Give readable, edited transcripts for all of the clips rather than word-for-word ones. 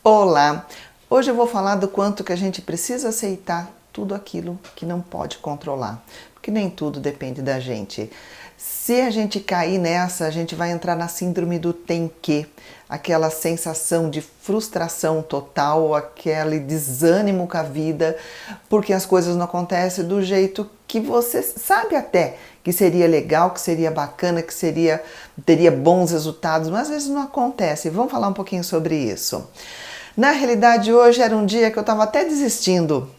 Olá! Hoje eu vou falar do quanto que a gente precisa aceitar tudo aquilo que não pode controlar, porque nem tudo depende da gente. Se a gente cair nessa, a gente vai entrar na síndrome do tem que, aquela sensação de frustração total, aquele desânimo com a vida, porque as coisas não acontecem do jeito que você sabe até que seria legal, que seria bacana, que teria bons resultados, mas às vezes não acontece. Vamos falar um pouquinho sobre isso. Na realidade, hoje era um dia que eu estava até desistindo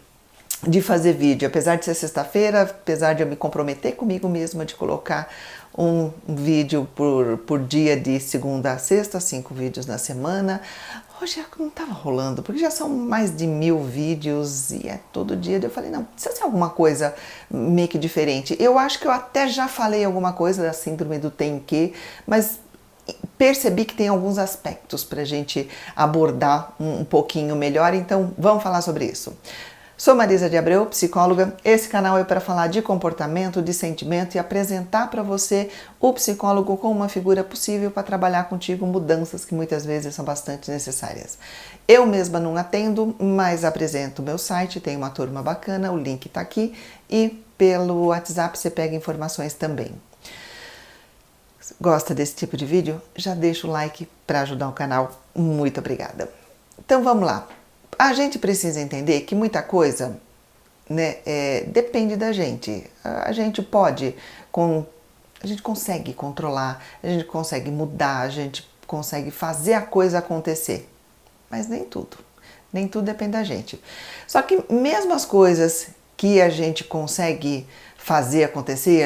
de fazer vídeo, apesar de ser sexta-feira, apesar de eu me comprometer comigo mesma de colocar um vídeo por dia de segunda a sexta, 5 vídeos na semana. Hoje não estava rolando, porque já são mais de 1000 vídeos e é todo dia. Eu falei, não, precisa ser alguma coisa meio que diferente. Eu acho que eu até já falei alguma coisa da síndrome do tem que, mas percebi que tem alguns aspectos para a gente abordar um pouquinho melhor, então vamos falar sobre isso. Sou Marisa de Abreu, psicóloga. Esse canal é para falar de comportamento, de sentimento e apresentar para você o psicólogo como uma figura possível para trabalhar contigo mudanças que muitas vezes são bastante necessárias. Eu mesma não atendo, mas apresento o meu site, tem uma turma bacana, o link está aqui e pelo WhatsApp você pega informações também. Gosta desse tipo de vídeo? Já deixa o like para ajudar o canal. Muito obrigada. Então vamos lá. A gente precisa entender que muita coisa, né, depende da gente. A gente consegue controlar, a gente consegue mudar, a gente consegue fazer a coisa acontecer. Mas nem tudo depende da gente. Só que mesmo as coisas que a gente consegue fazer acontecer,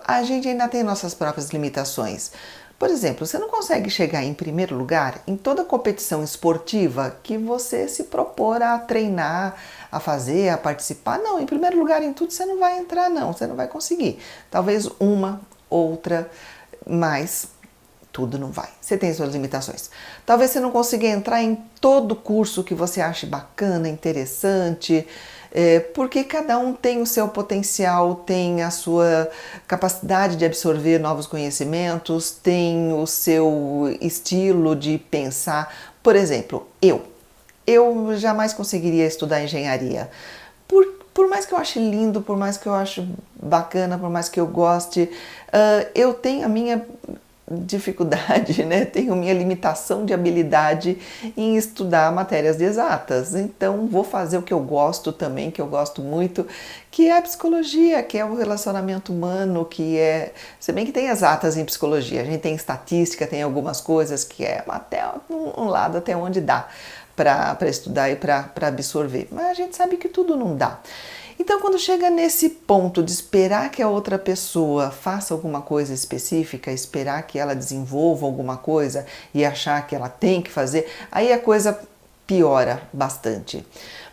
a gente ainda tem nossas próprias limitações. Por exemplo, você não consegue chegar em primeiro lugar em toda competição esportiva que você se propor a treinar, a fazer, a participar. Não, em primeiro lugar em tudo você não vai entrar, não, você não vai conseguir. Talvez uma, outra, mas tudo não vai. Você tem suas limitações. Talvez você não consiga entrar em todo curso que você ache bacana, interessante, porque cada um tem o seu potencial, tem a sua capacidade de absorver novos conhecimentos, tem o seu estilo de pensar. Por exemplo, eu jamais conseguiria estudar engenharia. Por mais que eu ache lindo, por mais que eu ache bacana, por mais que eu goste, eu tenho a minha dificuldade, né? Tenho minha limitação de habilidade em estudar matérias de exatas. Então vou fazer o que eu gosto também, que eu gosto muito, que é a psicologia, que é o relacionamento humano, se bem que tem exatas em psicologia, a gente tem estatística, tem algumas coisas que é até um lado até onde dá para estudar e para absorver, mas a gente sabe que tudo não dá. Então, quando chega nesse ponto de esperar que a outra pessoa faça alguma coisa específica, esperar que ela desenvolva alguma coisa e achar que ela tem que fazer, aí a coisa piora bastante.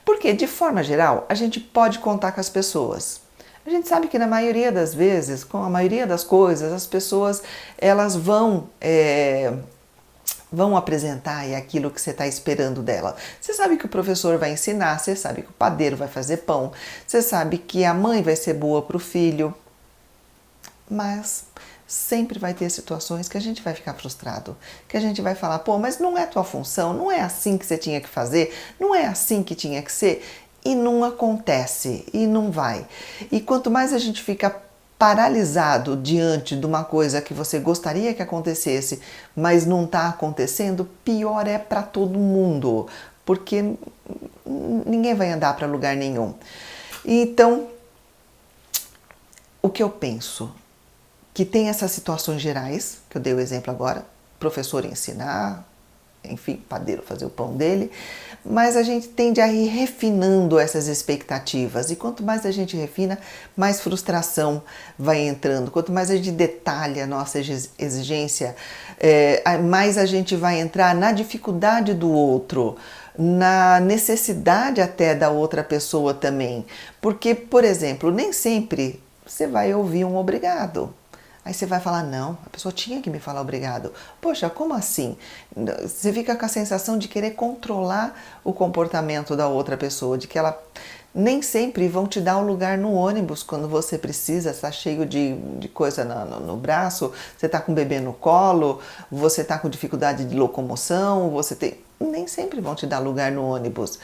Porque, de forma geral, a gente pode contar com as pessoas. A gente sabe que na maioria das vezes, com a maioria das coisas, as pessoas elas vão apresentar aquilo que você está esperando dela. Você sabe que o professor vai ensinar, você sabe que o padeiro vai fazer pão, você sabe que a mãe vai ser boa para o filho, mas sempre vai ter situações que a gente vai ficar frustrado, que a gente vai falar, pô, mas não é tua função, não é assim que você tinha que fazer, não é assim que tinha que ser, e não acontece, e não vai. E quanto mais a gente fica paralisado diante de uma coisa que você gostaria que acontecesse, mas não está acontecendo, pior é para todo mundo, porque ninguém vai andar para lugar nenhum. Então, o que eu penso? Que tem essas situações gerais, que eu dei o exemplo agora, professor ensinar, enfim, padeiro fazer o pão dele, mas a gente tende a ir refinando essas expectativas e quanto mais a gente refina, mais frustração vai entrando, quanto mais a gente detalha a nossa exigência, mais a gente vai entrar na dificuldade do outro, na necessidade até da outra pessoa também, porque, por exemplo, nem sempre você vai ouvir um obrigado. Aí você vai falar, não, a pessoa tinha que me falar obrigado. Poxa, como assim? Você fica com a sensação de querer controlar o comportamento da outra pessoa, de que ela nem sempre vão te dar um lugar no ônibus quando você precisa, está cheio de coisa no braço, você está com o bebê no colo, você está com dificuldade de locomoção, nem sempre vão te dar lugar no ônibus,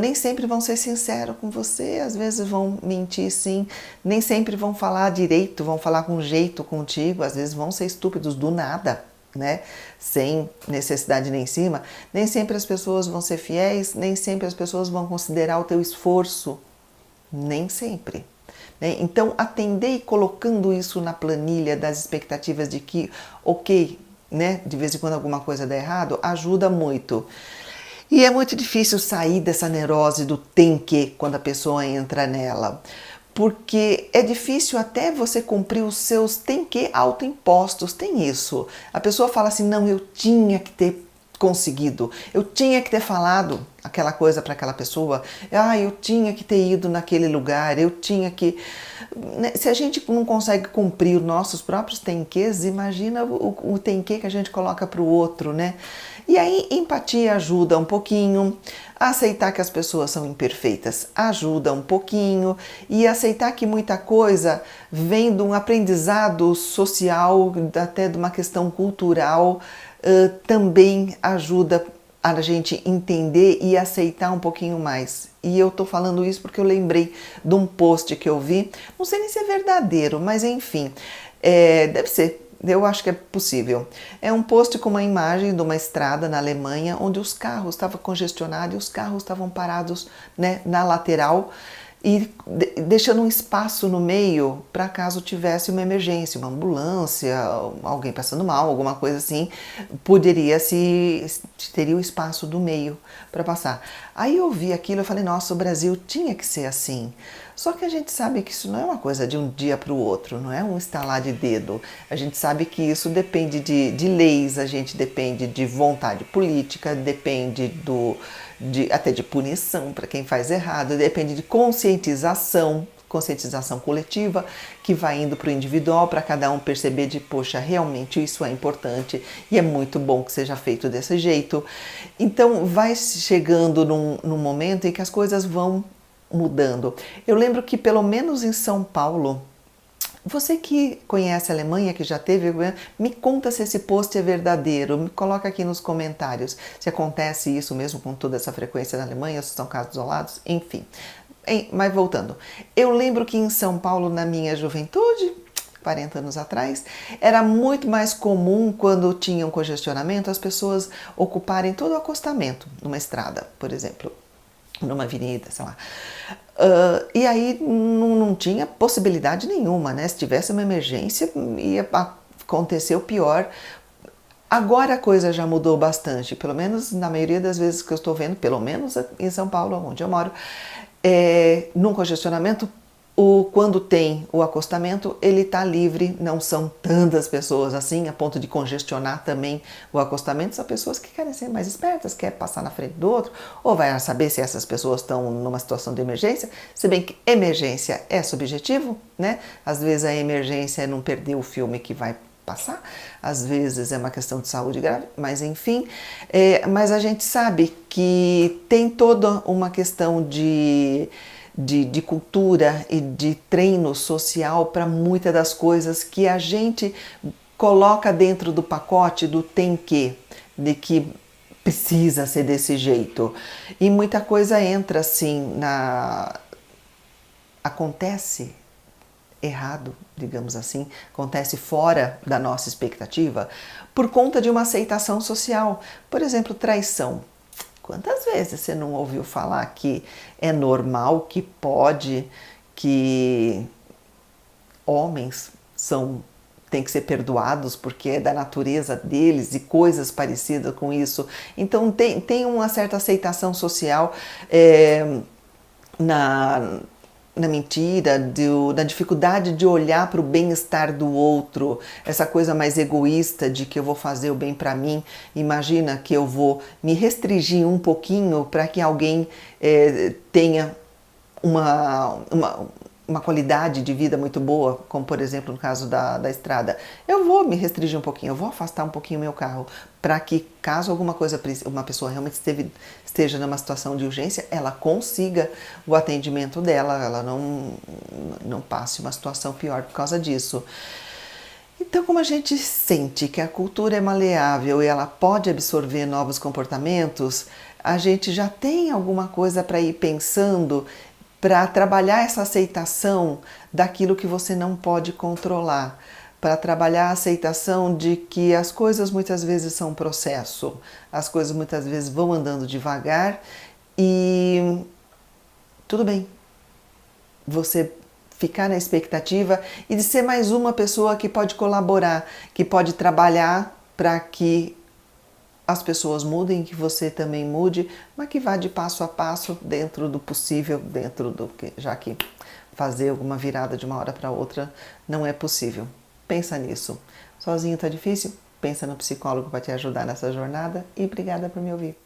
nem sempre vão ser sinceros com você, às vezes vão mentir sim, nem sempre vão falar direito, vão falar com jeito contigo, às vezes vão ser estúpidos do nada, né? Sem necessidade nem em cima, nem sempre as pessoas vão ser fiéis, nem sempre as pessoas vão considerar o teu esforço, nem sempre. Né? Então, atender e colocando isso na planilha das expectativas de que, ok, né, de vez em quando alguma coisa dá errado, ajuda muito. E é muito difícil sair dessa neurose do tem que quando a pessoa entra nela. Porque é difícil até você cumprir os seus tem que autoimpostos, tem isso. A pessoa fala assim, não, eu tinha que ter conseguido, eu tinha que ter falado aquela coisa para aquela pessoa, eu tinha que ter ido naquele lugar, eu tinha que... Se a gente não consegue cumprir os nossos próprios tem-ques, imagina o tem-que que a gente coloca para o outro, né? E aí, empatia ajuda um pouquinho, aceitar que as pessoas são imperfeitas ajuda um pouquinho, e aceitar que muita coisa vem de um aprendizado social, até de uma questão cultural, também ajuda a gente entender e aceitar um pouquinho mais. E eu tô falando isso porque eu lembrei de um post que eu vi, não sei nem se é verdadeiro, mas enfim, deve ser. Eu acho que é possível. É um post com uma imagem de uma estrada na Alemanha, onde os carros estavam congestionados e os carros estavam parados, né, na lateral e deixando um espaço no meio para caso tivesse uma emergência, uma ambulância, alguém passando mal, alguma coisa assim, teria o espaço do meio para passar. Aí eu vi aquilo e falei, nossa, o Brasil tinha que ser assim. Só que a gente sabe que isso não é uma coisa de um dia para o outro, não é um estalar de dedo. A gente sabe que isso depende de leis, a gente depende de vontade política, depende até de punição para quem faz errado, depende de conscientização coletiva, que vai indo para o individual, para cada um perceber de, poxa, realmente isso é importante e é muito bom que seja feito desse jeito. Então vai chegando num momento em que as coisas vão mudando. Eu lembro que pelo menos em São Paulo, você que conhece a Alemanha, que já teve, me conta se esse post é verdadeiro, me coloca aqui nos comentários se acontece isso mesmo com toda essa frequência na Alemanha, se são casos isolados, enfim. Mas voltando, eu lembro que em São Paulo, na minha juventude, 40 anos atrás, era muito mais comum, quando tinha um congestionamento, as pessoas ocuparem todo o acostamento numa estrada, por exemplo, numa avenida, sei lá. E aí não tinha possibilidade nenhuma, né? Se tivesse uma emergência, ia acontecer o pior. Agora a coisa já mudou bastante, pelo menos na maioria das vezes que eu estou vendo, pelo menos em São Paulo, onde eu moro, num congestionamento, quando tem o acostamento, ele está livre, não são tantas pessoas assim, a ponto de congestionar também o acostamento. São pessoas que querem ser mais espertas, querem passar na frente do outro, ou vai saber se essas pessoas estão numa situação de emergência, se bem que emergência é subjetivo, né? Às vezes a emergência é não perder o filme que vai passar, às vezes é uma questão de saúde grave, mas enfim, mas a gente sabe que tem toda uma questão de cultura e de treino social para muitas das coisas que a gente coloca dentro do pacote do tem que, de que precisa ser desse jeito. E muita coisa entra assim, acontece errado, digamos assim, acontece fora da nossa expectativa por conta de uma aceitação social. Por exemplo, traição. Quantas vezes você não ouviu falar que é normal, que pode, que homens têm que ser perdoados porque é da natureza deles e coisas parecidas com isso? Então tem uma certa aceitação social na mentira, da dificuldade de olhar para o bem-estar do outro, essa coisa mais egoísta de que eu vou fazer o bem para mim. Imagina que eu vou me restringir um pouquinho para que alguém tenha uma qualidade de vida muito boa, como por exemplo no caso da estrada. Eu vou me restringir um pouquinho, eu vou afastar um pouquinho o meu carro, para que caso uma pessoa realmente esteja numa situação de urgência, ela consiga o atendimento dela, ela não passe uma situação pior por causa disso. Então, como a gente sente que a cultura é maleável e ela pode absorver novos comportamentos, a gente já tem alguma coisa para ir pensando para trabalhar essa aceitação daquilo que você não pode controlar, para trabalhar a aceitação de que as coisas muitas vezes são um processo, as coisas muitas vezes vão andando devagar e tudo bem. Você ficar na expectativa e de ser mais uma pessoa que pode colaborar, que pode trabalhar para que as pessoas mudem, que você também mude, mas que vá de passo a passo dentro do possível, dentro do que, já que fazer alguma virada de uma hora para outra não é possível. Pensa nisso. Sozinho tá difícil? Pensa no psicólogo para te ajudar nessa jornada e obrigada por me ouvir.